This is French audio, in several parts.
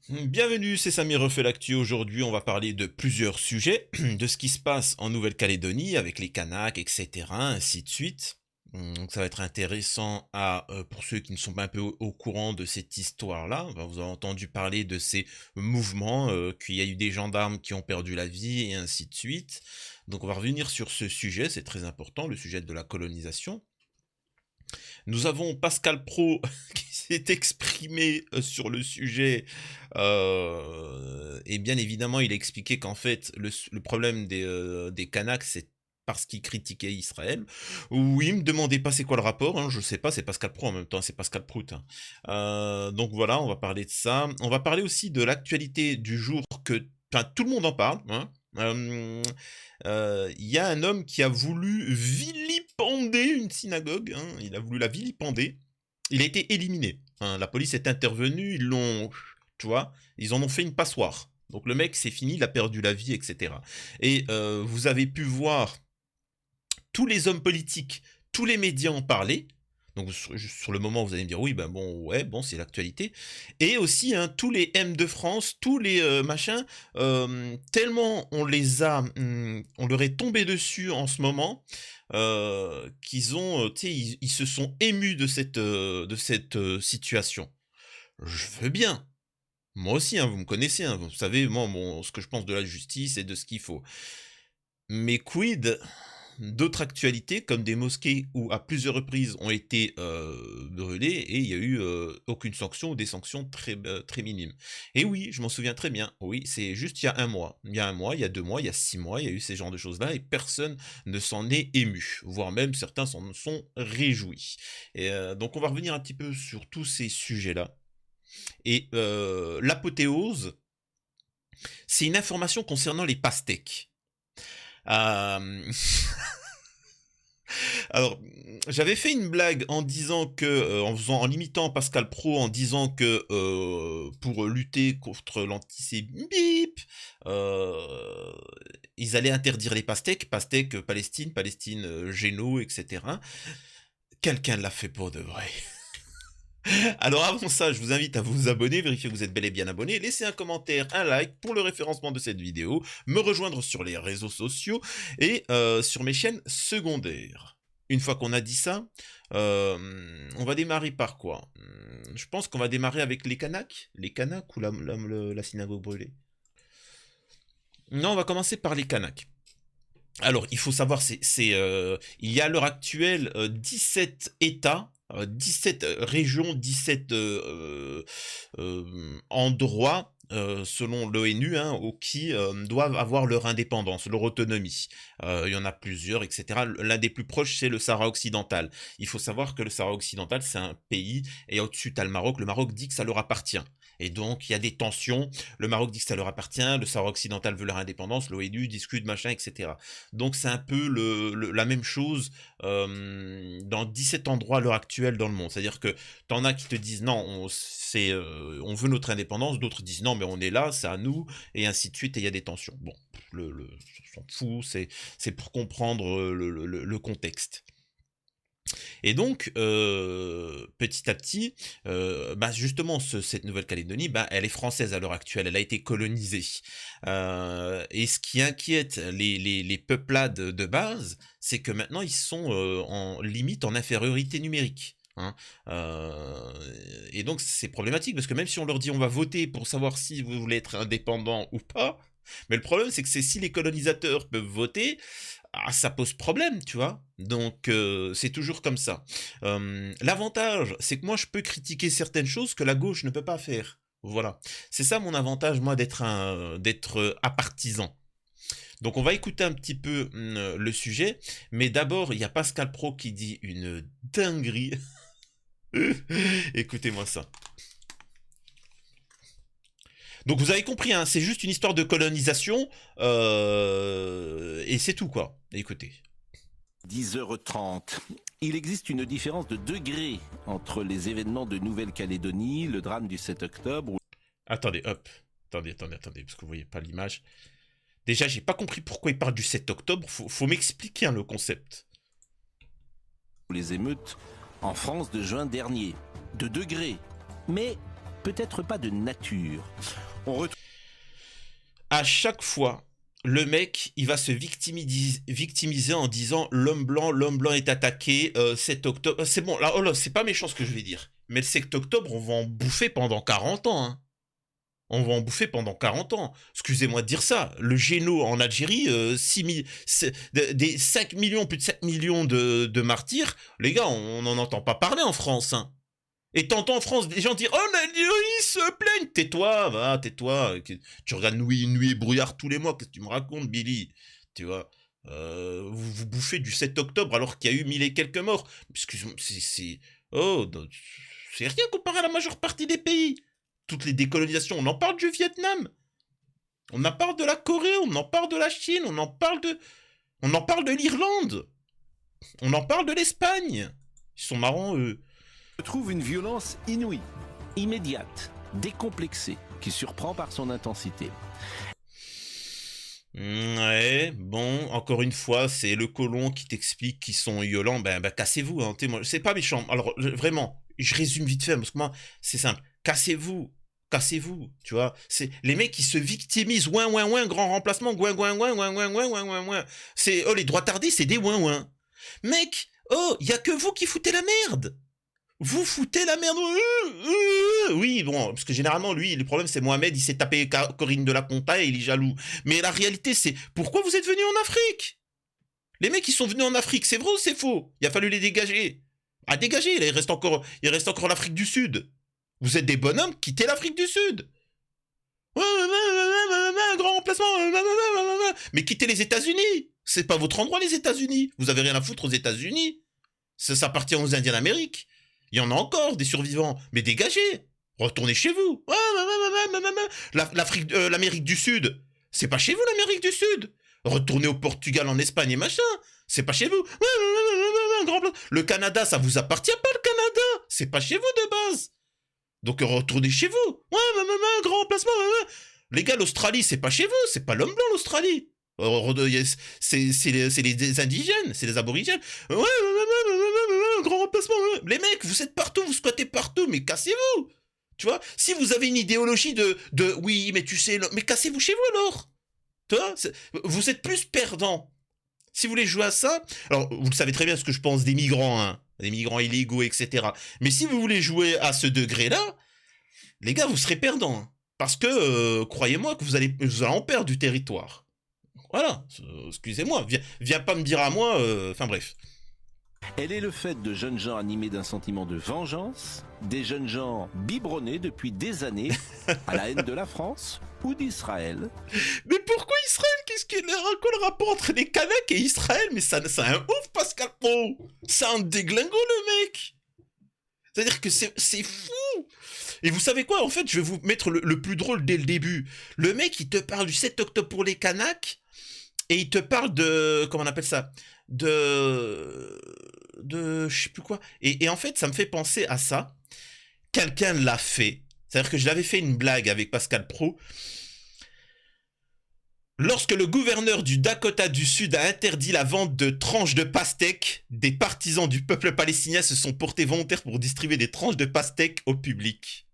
Bienvenue, c'est Samir refait l'actu. Aujourd'hui, on va parler de plusieurs sujets, de ce qui se passe en Nouvelle-Calédonie avec les Kanaks, etc., ainsi de suite. Donc ça va être intéressant pour ceux qui ne sont pas un peu au courant de cette histoire-là. Ben, vous avez entendu parler de ces mouvements, qu'il y a eu des gendarmes qui ont perdu la vie et ainsi de suite. Donc on va revenir sur ce sujet, c'est très important, le sujet de la colonisation. Nous avons Pascal Pro qui s'est exprimé sur le sujet et bien évidemment il a expliqué qu'en fait le problème des Kanaks c'est parce qu'ils critiquaient Israël. Oui, me demandez pas c'est quoi le rapport, hein, je sais pas, c'est Pascal Pro en même temps, c'est Pascal Prout, hein. Donc voilà, on va parler de ça. On va parler aussi de l'actualité du jour que, enfin, tout le monde en parle, hein. Il y a un homme qui a voulu vilipender une synagogue, hein, il a voulu la vilipender. Il a été éliminé, hein, la police est intervenue, ils l'ont, tu vois, ils en ont fait une passoire. Donc le mec, c'est fini, il a perdu la vie, etc. Et vous avez pu voir tous les hommes politiques, tous les médias en parlaient. Donc sur le moment, vous allez me dire oui, ben bon, ouais, bon, c'est l'actualité. Et aussi, hein, tous les M de France, tous les machins, tellement on les a, on leur est tombé dessus en ce moment, qu'ils ont, tu sais, ils se sont émus de cette situation. Je veux bien. Moi aussi, hein, vous me connaissez, hein, vous savez, moi, ce que je pense de la justice et de ce qu'il faut. Mais quid d'autres actualités comme des mosquées où à plusieurs reprises ont été brûlées et il y a eu aucune sanction ou des sanctions très minimes. Et oui, je m'en souviens très bien. Oui, c'est juste il y a un mois. Il y a un mois, il y a 2 mois, il y a 6 mois, il y a eu ces genres de choses-là et personne ne s'en est ému, voire même certains s'en sont réjouis. Et donc on va revenir un petit peu sur tous ces sujets-là. Et l'apothéose, c'est une information concernant les pastèques. Euh, Alors, j'avais fait une blague en disant que, en imitant Pascal Pro, en disant que pour lutter contre l'antisémitisme, euh, ils allaient interdire les pastèques, pastèques Palestine, Palestine géno, etc. Quelqu'un l'a fait pour de vrai. Alors avant ça, je vous invite à vous abonner, vérifier que vous êtes bel et bien abonné, laisser un commentaire, un like pour le référencement de cette vidéo, me rejoindre sur les réseaux sociaux et sur mes chaînes secondaires. Une fois qu'on a dit ça, on va démarrer par quoi? Je pense qu'on va démarrer avec les Kanaks. Les Kanaks ou la synagogue brûlée? Non, on va commencer par les Kanaks. Alors, il faut savoir, il y a à l'heure actuelle 17 États, 17 régions, 17 endroits, selon l'ONU, hein, qui doivent avoir leur indépendance, leur autonomie. Il y en a plusieurs, etc. L'un des plus proches, c'est le Sahara occidental. Il faut savoir que le Sahara occidental, c'est un pays, et au-dessus, tu as le Maroc. Le Maroc dit que ça leur appartient. Et donc, il y a des tensions. Le Maroc dit que ça leur appartient. Le Sahara occidental veut leur indépendance. L'ONU discute, machin, etc. Donc c'est un peu la même chose dans 17 endroits à l'heure actuelle dans le monde. C'est-à-dire que t'en as qui te disent non, on veut notre indépendance, d'autres disent non, mais on est là, c'est à nous, et ainsi de suite, et il y a des tensions. Bon, on s'en fout, c'est pour comprendre le contexte. Et donc, petit à petit, bah justement, cette Nouvelle-Calédonie, bah, elle est française à l'heure actuelle, elle a été colonisée. Et ce qui inquiète les peuplades de base, c'est que maintenant, ils sont limite en infériorité numérique. Hein. Et donc c'est problématique parce que même si on leur dit on va voter pour savoir si vous voulez être indépendant ou pas, mais le problème c'est que si les colonisateurs peuvent voter, ah, ça pose problème, tu vois. Donc c'est toujours comme ça. L'avantage, c'est que moi je peux critiquer certaines choses que la gauche ne peut pas faire. Voilà. C'est ça mon avantage, moi, d'être apartisan. Donc on va écouter un petit peu le sujet, mais d'abord il y a Pascal Pro qui dit une dinguerie. Écoutez-moi ça. Donc vous avez compris, hein, c'est juste une histoire de colonisation et c'est tout quoi. Écoutez. 10h30. Il existe une différence de degré entre les événements de Nouvelle-Calédonie, le drame du 7 octobre. Attendez, hop. Attendez, parce que vous voyez pas l'image. Déjà, j'ai pas compris pourquoi il parle du 7 octobre. Faut m'expliquer hein, le concept. Les émeutes en France de juin dernier. De degrés. Mais peut-être pas de nature. On retrouve À chaque fois, le mec, il va se victimiser en disant l'homme blanc est attaqué 7 octobre. C'est bon, là, oh là, c'est pas méchant ce que je vais dire. Mais le 7 octobre, on va en bouffer pendant 40 ans. Hein. On va en bouffer pendant 40 ans. Excusez-moi de dire ça. Le géno en Algérie, 000, des 5 millions, plus de 7 millions de martyrs, les gars, on n'en entend pas parler en France. Hein. Et t'entends en France des gens dire oh ils se plaignent. Tais-toi, va, tais-toi. Tu regardes Nuit et Brouillard tous les mois. Qu'est-ce que tu me racontes, Billy? Tu vois, vous bouffez du 7 octobre alors qu'il y a eu 1000 et quelques morts. Excuse-moi, oh, c'est rien comparé à la majeure partie des pays. Toutes les décolonisations, on en parle du Vietnam. On en parle de la Corée, on en parle de la Chine, on en parle de l'Irlande. On en parle de l'Espagne. Ils sont marrants, eux. trouve une violence inouïe, immédiate, décomplexée, qui surprend par son intensité. Ouais, bon, encore une fois, c'est le colon qui t'explique qu'ils sont violents, ben cassez-vous, hein, c'est pas méchant. Alors, vraiment, je résume vite fait, parce que moi, c'est simple. Cassez-vous, tu vois. C'est les mecs qui se victimisent, ouin, grand remplacement, ouin. C'est, oh, les droits tardés, c'est des ouin. Mec, oh, y a que vous qui foutez la merde. Vous foutez la merde. Oui, bon, parce que généralement, lui, le problème, c'est Mohamed, il s'est tapé Corinne de la Conta et il est jaloux. Mais la réalité, c'est pourquoi vous êtes venus en Afrique? Les mecs, ils sont venus en Afrique, c'est vrai ou c'est faux? Il a fallu les dégager. À dégager, là, il reste encore l'Afrique du Sud. Vous êtes des bonhommes, quittez l'Afrique du Sud. Grand remplacement. Mais quittez les États-Unis. C'est pas votre endroit, les États-Unis. Vous avez rien à foutre aux États-Unis. Ça appartient aux Indiens d'Amérique. Il y en a encore des survivants, mais dégagez. Retournez chez vous. L'Amérique du Sud, c'est pas chez vous l'Amérique du Sud. Retournez au Portugal, en Espagne et machin, c'est pas chez vous. Le Canada, ça vous appartient pas le Canada, c'est pas chez vous de base. Donc retournez chez vous. Grand remplacement. Les gars, l'Australie, c'est pas chez vous, c'est pas l'homme blanc l'Australie. C'est les indigènes, c'est les aborigènes. Grand remplacement. Les mecs, vous êtes partout, vous squattez partout, mais cassez-vous. Tu vois, si vous avez une idéologie de oui, mais tu sais, mais cassez-vous chez vous alors. Tu vois, vous êtes plus perdant. Si vous voulez jouer à ça, alors vous le savez très bien ce que je pense des migrants, hein, des migrants illégaux, etc. Mais si vous voulez jouer à ce degré-là, les gars, vous serez perdants. Hein, parce que, croyez-moi que vous allez en perdre du territoire. Voilà, excusez-moi, viens pas me dire à moi, enfin bref. Elle est le fait de jeunes gens animés d'un sentiment de vengeance, des jeunes gens biberonnés depuis des années à la haine de la France ou d'Israël. Mais pourquoi Israël? Qu'est-ce qu'il y a le rapport entre les Kanaks et Israël? Mais c'est un ouf, Pascal Pro. C'est un déglingo, le mec. C'est-à-dire que c'est fou. Et vous savez quoi? En fait, je vais vous mettre le plus drôle dès le début. Le mec, il te parle du 7 octobre pour les Kanaks et il te parle de... Comment on appelle ça? De je sais plus quoi. Et en fait, ça me fait penser à ça. Quelqu'un l'a fait. C'est-à-dire que je l'avais fait une blague avec Pascal Pro. Lorsque le gouverneur du Dakota du Sud a interdit la vente de tranches de pastèques, des partisans du peuple palestinien se sont portés volontaires pour distribuer des tranches de pastèques au public.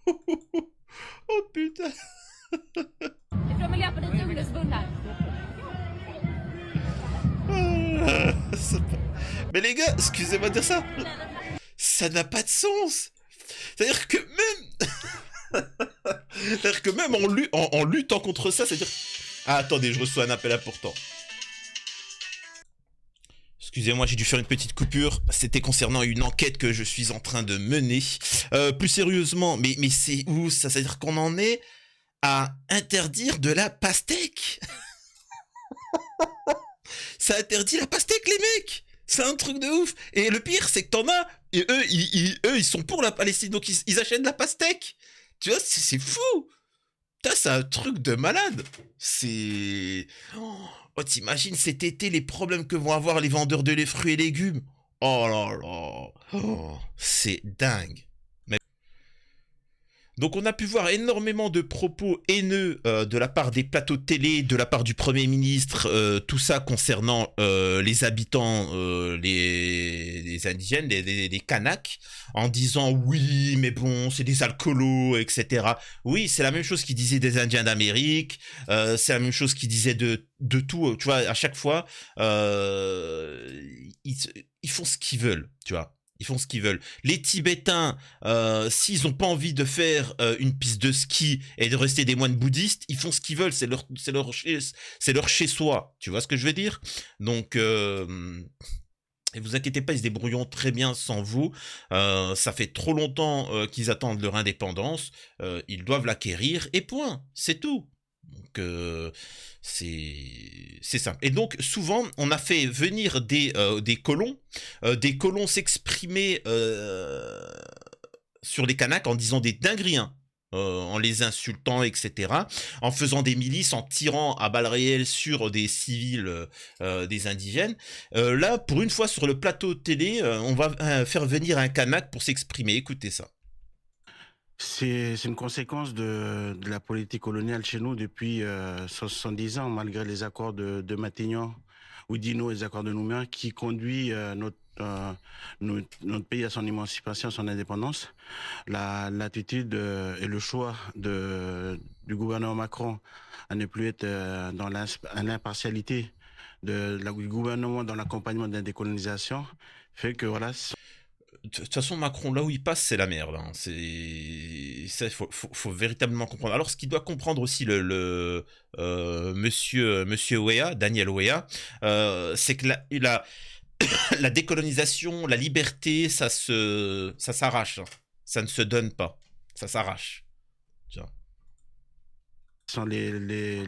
Oh putain. Mais les gars, excusez-moi de dire ça. Ça n'a pas de sens. C'est-à-dire que même en luttant contre ça, c'est-à-dire... Ah, attendez, je reçois un appel important. Excusez-moi, j'ai dû faire une petite coupure. C'était concernant une enquête que je suis en train de mener. Plus sérieusement, mais c'est où ça? C'est-à-dire qu'on en est à interdire de la pastèque. Ça interdit la pastèque, les mecs. C'est un truc de ouf. Et le pire, c'est que t'en as... Et eux, ils sont pour la Palestine, donc ils achètent de la pastèque. Tu vois, c'est fou. Putain, c'est un truc de malade. C'est... Oh, t'imagines cet été les problèmes que vont avoir les vendeurs de les fruits et légumes. Oh là là. Oh, c'est dingue. Donc on a pu voir énormément de propos haineux de la part des plateaux de télé, de la part du Premier ministre, tout ça concernant les habitants, les indigènes, les Kanaks, en disant oui, mais bon, c'est des alcoolos, etc. Oui, c'est la même chose qu'ils disaient des Indiens d'Amérique, c'est la même chose qu'ils disaient de tout, tu vois, à chaque fois, ils, ils font ce qu'ils veulent, tu vois. Ils font ce qu'ils veulent. Les Tibétains, s'ils n'ont pas envie de faire une piste de ski et de rester des moines bouddhistes, ils font ce qu'ils veulent. C'est leur chez-soi. Tu vois ce que je veux dire? Donc, et vous inquiétez pas, ils se débrouilleront très bien sans vous. Ça fait trop longtemps qu'ils attendent leur indépendance. Ils doivent l'acquérir et point. C'est tout. Donc, c'est simple. Et donc, souvent, on a fait venir des colons s'exprimer sur les Kanaks en disant des dingueries, hein, en les insultant, etc., en faisant des milices, en tirant à balles réelles sur des civils, des indigènes. Là, pour une fois, sur le plateau de télé, on va faire venir un Kanak pour s'exprimer. Écoutez ça. C'est une conséquence de la politique coloniale chez nous depuis 70 ans, malgré les accords de Matignon, Oudinot et les accords de Nouméa, qui conduit notre pays à son émancipation, à son indépendance. L'attitude et le choix du gouvernement Macron à ne plus être dans l'impartialité du gouvernement dans l'accompagnement de la décolonisation fait que voilà. De toute façon, Macron, là où il passe, c'est la merde, hein. C'est ça, faut véritablement comprendre. Alors, ce qu'il doit comprendre aussi monsieur Weah, Daniel Weah, c'est que la décolonisation, la liberté, ça s'arrache, hein. Ça ne se donne pas, ça s'arrache. Tiens. Sont les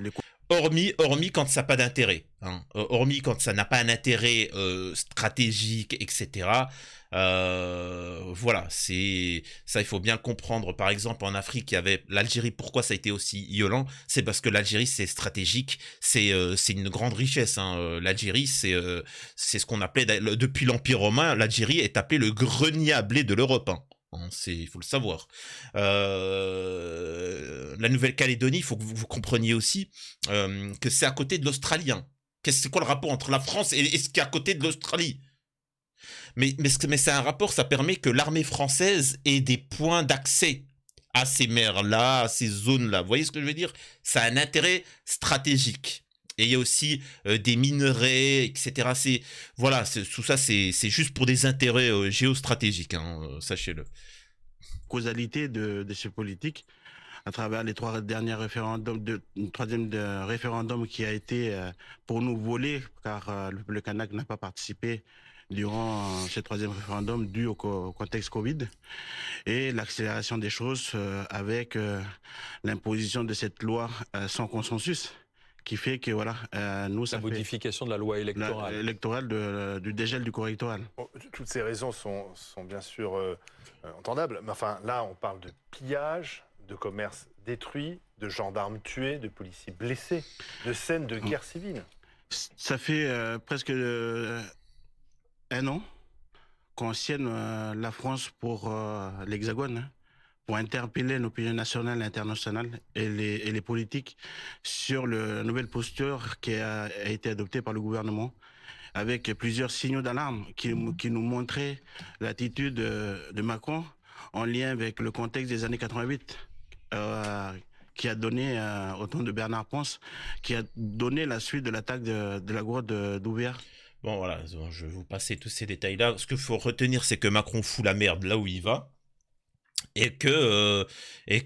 Hormis quand ça n'a pas d'intérêt, hein. Hormis quand ça n'a pas un intérêt stratégique, etc. Voilà, c'est ça, il faut bien comprendre. Par exemple, en Afrique, il y avait l'Algérie. Pourquoi ça a été aussi violent? C'est parce que l'Algérie, c'est stratégique, c'est une grande richesse, hein. L'Algérie, c'est ce qu'on appelait depuis l'Empire romain. L'Algérie est appelée le grenier à blé de l'Europe, hein. Il faut le savoir. La Nouvelle-Calédonie, il faut que vous compreniez aussi que c'est à côté de l'Australie, hein. C'est quoi le rapport entre la France et ce qui est à côté de l'Australie? Mais c'est un rapport, ça permet que l'armée française ait des points d'accès à ces mers-là, à ces zones-là. Vous voyez ce que je veux dire? Ça a un intérêt stratégique. Et il y a aussi des minerais, etc. Voilà, tout ça, c'est juste pour des intérêts géostratégiques, hein, sachez-le. causalité de ces politiques à travers les trois derniers référendums, le troisième référendum qui a été pour nous volé, car le Kanak n'a pas participé durant ce troisième référendum dû au contexte Covid, et l'accélération des choses avec l'imposition de cette loi sans consensus, qui fait que voilà, nous ça La modification de la loi électorale. du dégel du corps électoral. Bon, toutes ces raisons sont bien sûr entendables, mais enfin là on parle de pillage, de commerce détruit, de gendarmes tués, de policiers blessés, de scènes de guerre civile. Ça fait presque un an qu'on sienne la France pour l'Hexagone, hein, pour interpeller l'opinion nationale et internationale et les politiques sur la nouvelle posture qui a été adoptée par le gouvernement, avec plusieurs signaux d'alarme qui nous montraient l'attitude de Macron en lien avec le contexte des années 88, qui a donné, au temps de Bernard Ponce, qui a donné la suite de l'attaque de la grotte d'Ouvéa. Bon, voilà, je vais vous passer tous ces détails-là. Ce qu'il faut retenir, c'est que Macron fout la merde là où il va. Et que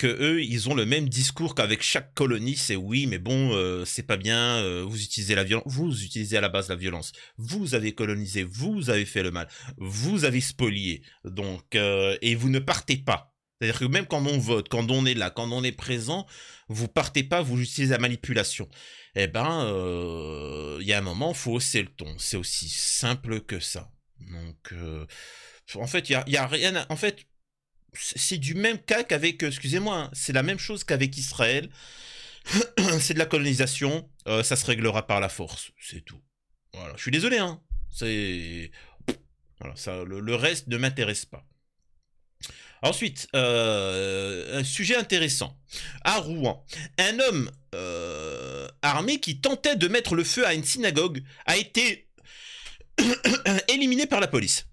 eux, ils ont le même discours qu'avec chaque colonie, c'est oui, mais bon, c'est pas bien, vous utilisez la violence, vous utilisez à la base la violence, vous avez colonisé, vous avez fait le mal, vous avez spolié, donc, et vous ne partez pas. C'est-à-dire que même quand on vote, quand on est là, quand on est présent, vous partez pas, vous utilisez la manipulation. Eh ben, il y a un moment, faut hausser le ton. C'est aussi simple que ça. Donc, en fait, il y a rien. En fait, c'est du même cas qu'avec, excusez-moi, hein, c'est la même chose qu'avec Israël. C'est de la colonisation, ça se réglera par la force, c'est tout. Voilà, je suis désolé, hein. C'est voilà, ça, le reste ne m'intéresse pas. Ensuite, un sujet intéressant. À Rouen, un homme armé qui tentait de mettre le feu à une synagogue a été éliminé par la police.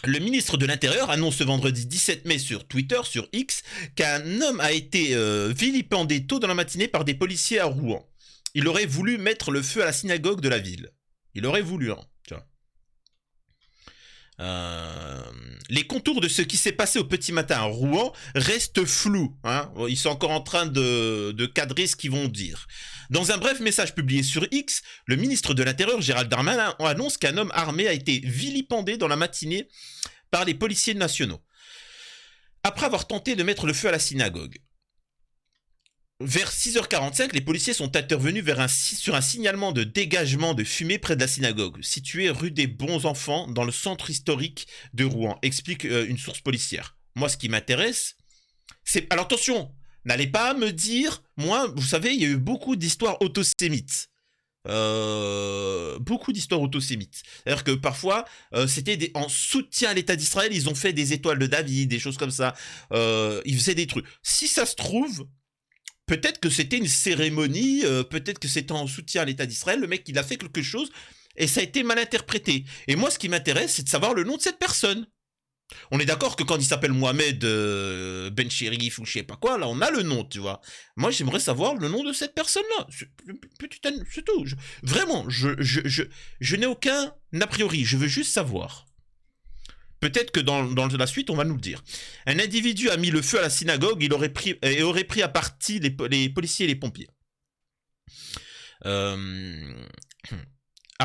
Le ministre de l'Intérieur annonce ce vendredi 17 mai sur Twitter, sur X, qu'un homme a été vilipendé tôt dans la matinée par des policiers à Rouen. Il aurait voulu mettre le feu à la synagogue de la ville. Il aurait voulu, hein, tu vois. Les contours de ce qui s'est passé au petit matin à Rouen restent flous. Hein. Ils sont encore en train de cadrer ce qu'ils vont dire. Dans un bref message publié sur X, le ministre de l'Intérieur, Gérald Darmanin, annonce qu'un homme armé a été vilipendé dans la matinée par les policiers nationaux, après avoir tenté de mettre le feu à la synagogue. Vers 6h45, les policiers sont intervenus sur un signalement de dégagement de fumée près de la synagogue, située rue des Bons Enfants, dans le centre historique de Rouen, explique une source policière. Moi, ce qui m'intéresse, c'est... Alors attention, n'allez pas me dire... Moi, vous savez, il y a eu beaucoup d'histoires autosémites. Beaucoup d'histoires autosémites. C'est-à-dire que parfois, c'était en soutien à l'État d'Israël, ils ont fait des étoiles de David, des choses comme ça. Ils faisaient des trucs. Si ça se trouve... Peut-être que c'était une cérémonie, peut-être que c'était en soutien à l'État d'Israël, le mec il a fait quelque chose et ça a été mal interprété. Et moi ce qui m'intéresse c'est de savoir le nom de cette personne. On est d'accord que quand il s'appelle Mohamed Ben Chérif ou je sais pas quoi, là on a le nom, tu vois. Moi j'aimerais savoir le nom de cette personne-là. C'est tout. Vraiment, je n'ai aucun a priori, je veux juste savoir. Peut-être que dans la suite, on va nous le dire. Un individu a mis le feu à la synagogue et aurait pris à partie les policiers et les pompiers. A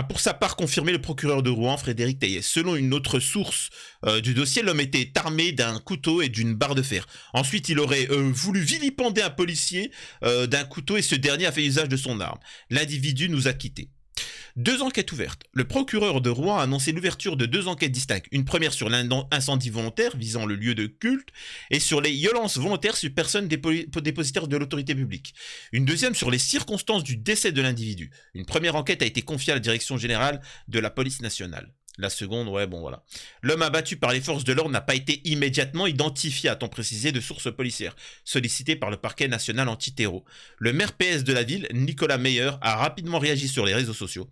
pour sa part confirmé le procureur de Rouen, Frédéric Taillet. Selon une autre source du dossier, l'homme était armé d'un couteau et d'une barre de fer. Ensuite, il aurait voulu vilipender un policier d'un couteau et ce dernier a fait usage de son arme. L'individu nous a quittés. 2 enquêtes ouvertes. Le procureur de Rouen a annoncé l'ouverture de 2 enquêtes distinctes. Une première sur l'incendie volontaire visant le lieu de culte et sur les violences volontaires sur personnes dépositaires de l'autorité publique. Une deuxième sur les circonstances du décès de l'individu. Une première enquête a été confiée à la direction générale de la police nationale. La seconde, ouais, bon, voilà. L'homme abattu par les forces de l'ordre n'a pas été immédiatement identifié, a-t-on précisé, de sources policières, sollicité par le parquet national anti-terreau. Le maire PS de la ville, Nicolas Meyer, a rapidement réagi sur les réseaux sociaux.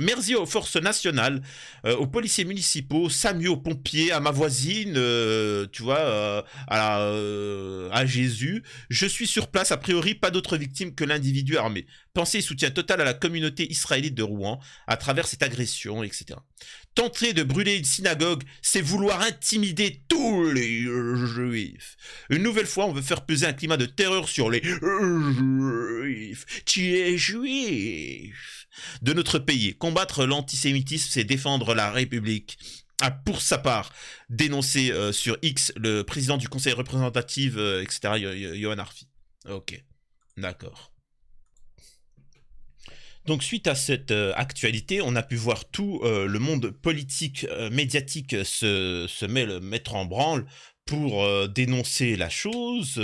Merci aux forces nationales, aux policiers municipaux, Samuel, aux pompiers, à ma voisine, tu vois, à Jésus. Je suis sur place, a priori pas d'autres victimes que l'individu armé. Pensée et soutien total à la communauté israélite de Rouen à travers cette agression, etc. Tenter de brûler une synagogue, c'est vouloir intimider tous les juifs. Une nouvelle fois, on veut faire peser un climat de terreur sur les juifs. Tu es juif de notre pays. Combattre l'antisémitisme, c'est défendre la République. A pour sa part dénoncé sur X le président du conseil représentatif, etc., Yohann Arfi. Ok, d'accord. Donc suite à cette actualité, on a pu voir tout le monde politique, médiatique mettre en branle pour dénoncer la chose,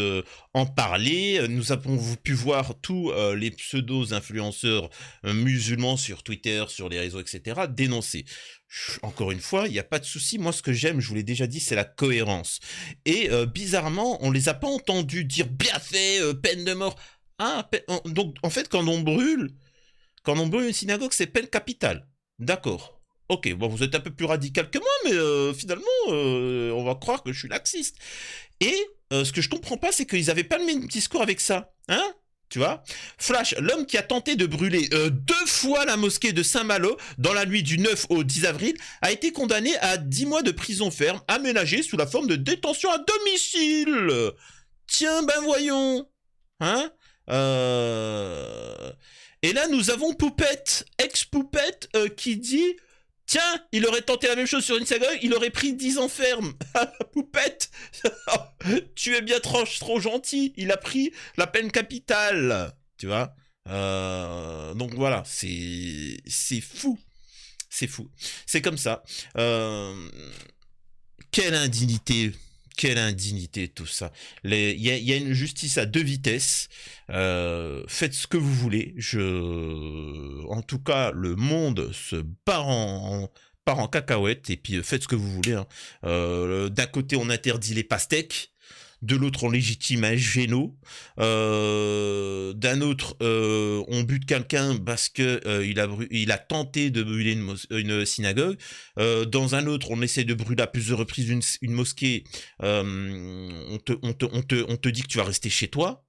en parler. Nous avons pu voir tous les pseudo-influenceurs musulmans sur Twitter, sur les réseaux, etc., dénoncer. Encore une fois, il n'y a pas de souci. Moi, ce que j'aime, je vous l'ai déjà dit, c'est la cohérence. Et bizarrement, on les a pas entendus dire « bien fait, peine de mort ». Ah, donc en fait, quand on brûle une synagogue, c'est peine capitale. D'accord. Ok, bon, vous êtes un peu plus radical que moi, mais finalement, on va croire que je suis laxiste. Et ce que je comprends pas, c'est qu'ils avaient pas le même discours avec ça. Hein? Tu vois? Flash, l'homme qui a tenté de brûler 2 fois la mosquée de Saint-Malo dans la nuit du 9 au 10 avril a été condamné à 10 mois de prison ferme aménagée sous la forme de détention à domicile. Tiens, ben voyons. Hein? Et là, nous avons Poupette, ex-Poupette, qui dit « Tiens, il aurait tenté la même chose sur une synagogue, il aurait pris 10 ans ferme. » Poupette, tu es bien trop gentil, il a pris la peine capitale. Tu vois, donc voilà, c'est fou. C'est fou. C'est comme ça. Quelle indignité. Quelle indignité tout ça. Il y a une justice à 2 vitesses. Faites ce que vous voulez. En tout cas, le monde se barre part en cacahuète, et puis faites ce que vous voulez. Hein. D'un côté, on interdit les pastèques, de l'autre, on légitime un géno, d'un autre, on bute quelqu'un parce que il a tenté de brûler une synagogue, dans un autre, on essaie de brûler à plusieurs reprises une mosquée, on te dit que tu vas rester chez toi.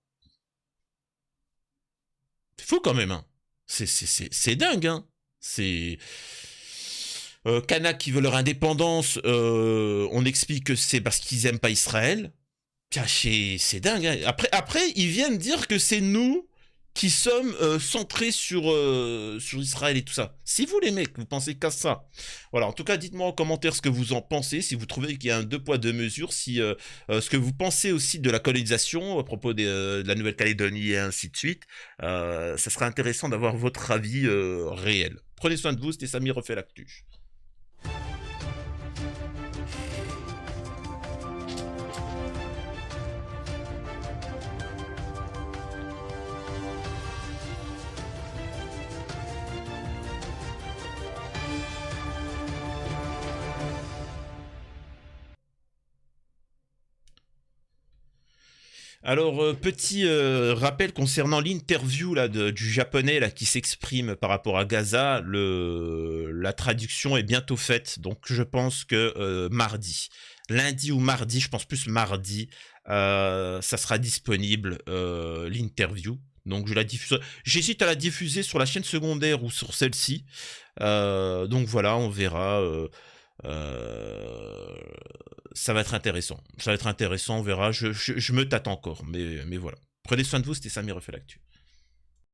C'est fou quand même, hein. C'est dingue, hein. C'est... Kanak qui veut leur indépendance, on explique que c'est parce qu'ils aiment pas Israël. C'est dingue. Hein. Après, ils viennent dire que c'est nous qui sommes centrés sur Israël et tout ça. Si vous, les mecs, vous pensez qu'à ça. Voilà, en tout cas, dites-moi en commentaire ce que vous en pensez, si vous trouvez qu'il y a un 2 poids 2 mesures, si ce que vous pensez aussi de la colonisation à propos de la Nouvelle-Calédonie et ainsi de suite. Ça serait intéressant d'avoir votre avis réel. Prenez soin de vous, c'était Samy refait l'actu. Alors, petit rappel concernant l'interview là du japonais là qui s'exprime par rapport à Gaza, la traduction est bientôt faite, donc je pense que mardi, lundi ou mardi, je pense plus mardi, ça sera disponible l'interview. Donc je la diffuserai. J'hésite à la diffuser sur la chaîne secondaire ou sur celle-ci. Donc voilà, on verra. Ça va être intéressant. Ça va être intéressant, on verra. Je me tâte encore, mais voilà. Prenez soin de vous, c'était Samy refait l'actu.